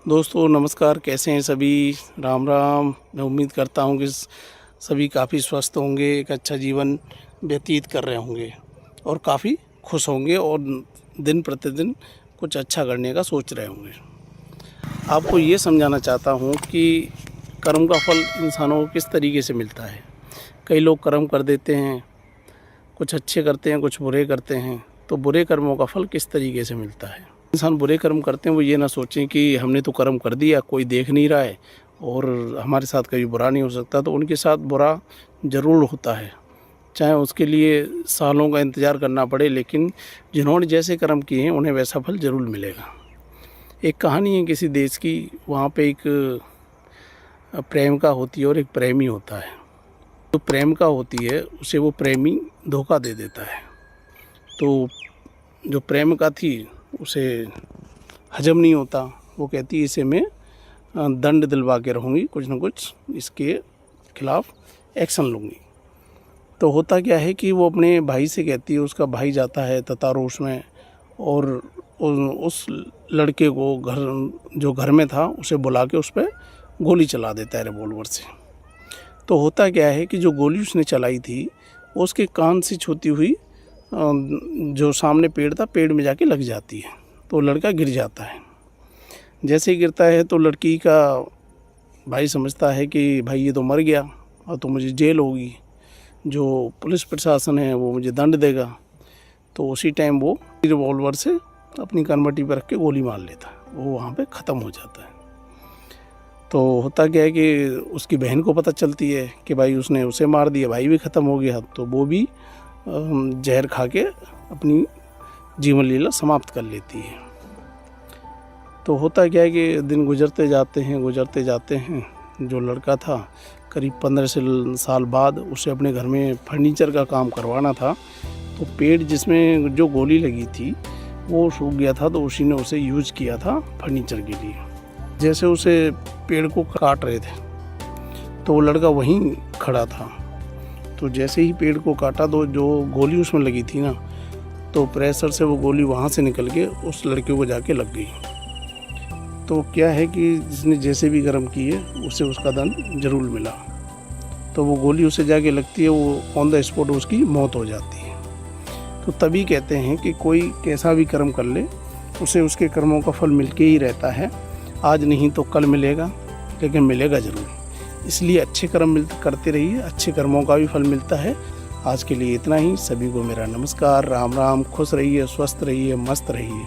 दोस्तों नमस्कार, कैसे हैं सभी। राम राम। मैं उम्मीद करता हूं कि सभी काफ़ी स्वस्थ होंगे, एक अच्छा जीवन व्यतीत कर रहे होंगे और काफ़ी खुश होंगे और दिन प्रतिदिन कुछ अच्छा करने का सोच रहे होंगे। आपको ये समझाना चाहता हूं कि कर्म का फल इंसानों को किस तरीके से मिलता है। कई लोग कर्म कर देते हैं, कुछ अच्छे करते हैं, कुछ बुरे करते हैं। तो बुरे कर्मों का फल किस तरीके से मिलता है। इंसान बुरे कर्म करते हैं वो ये ना सोचें कि हमने तो कर्म कर दिया, कोई देख नहीं रहा है और हमारे साथ कभी बुरा नहीं हो सकता। तो उनके साथ बुरा ज़रूर होता है, चाहे उसके लिए सालों का इंतज़ार करना पड़े, लेकिन जिन्होंने जैसे कर्म किए हैं उन्हें वैसा फल ज़रूर मिलेगा। एक कहानी है किसी देश की। वहाँ पे एक प्रेमिका होती है और एक प्रेमी होता है। तो प्रेमिका होती है, उसे वो प्रेमी धोखा दे देता है। तो जो प्रेमिका थी उसे हजम नहीं होता। वो कहती है इसे मैं दंड दिलवा के रहूँगी, कुछ ना कुछ इसके खिलाफ़ एक्शन लूँगी। तो होता क्या है कि वो अपने भाई से कहती है, उसका भाई जाता है ततारोश में और उस लड़के को जो घर में था उसे बुला के उस पर गोली चला देता है रिवॉल्वर से। तो होता क्या है कि जो गोली उसने चलाई थी वो उसके कान से छूती हुई जो सामने पेड़ था, पेड़ में जाके लग जाती है। तो लड़का गिर जाता है। जैसे ही गिरता है तो लड़की का भाई समझता है कि भाई ये तो मर गया और तो मुझे जेल होगी, जो पुलिस प्रशासन है वो मुझे दंड देगा। तो उसी टाइम वो रिवॉल्वर से अपनी कनवटी पर रख के गोली मार लेता है। वो वहाँ पे ख़त्म हो जाता है। तो होता क्या है कि उसकी बहन को पता चलती है कि भाई उसने उसे मार दिया, भाई भी ख़त्म हो गया। तो वो भी जहर खा के अपनी जीवन लीला समाप्त कर लेती है। तो होता क्या है कि दिन गुजरते जाते हैं। जो लड़का था करीब 15 साल बाद उसे अपने घर में फर्नीचर का काम करवाना था। तो पेड़ जिसमें जो गोली लगी थी वो सूख गया था, तो उसी ने उसे यूज किया था फर्नीचर के लिए। जैसे उसे पेड़ को काट रहे थे तो वो लड़का वहीं खड़ा था। तो जैसे ही पेड़ को काटा तो जो गोली उसमें लगी थी ना, तो प्रेशर से वो गोली वहाँ से निकल के उस लड़के को जाके लग गई। तो क्या है कि जिसने जैसे भी कर्म किए उसे उसका दंड ज़रूर मिला। तो वो गोली उसे जाके लगती है, वो ऑन द स्पॉट उसकी मौत हो जाती है। तो तभी कहते हैं कि कोई कैसा भी कर्म कर ले उसे उसके कर्मों का फल मिलके ही रहता है। आज नहीं तो कल मिलेगा, लेकिन मिलेगा ज़रूर। इसलिए अच्छे कर्म करते रहिए, अच्छे कर्मों का भी फल मिलता है। आज के लिए इतना ही। सभी को मेरा नमस्कार, राम राम। खुश रहिए, स्वस्थ रहिए, मस्त रहिए।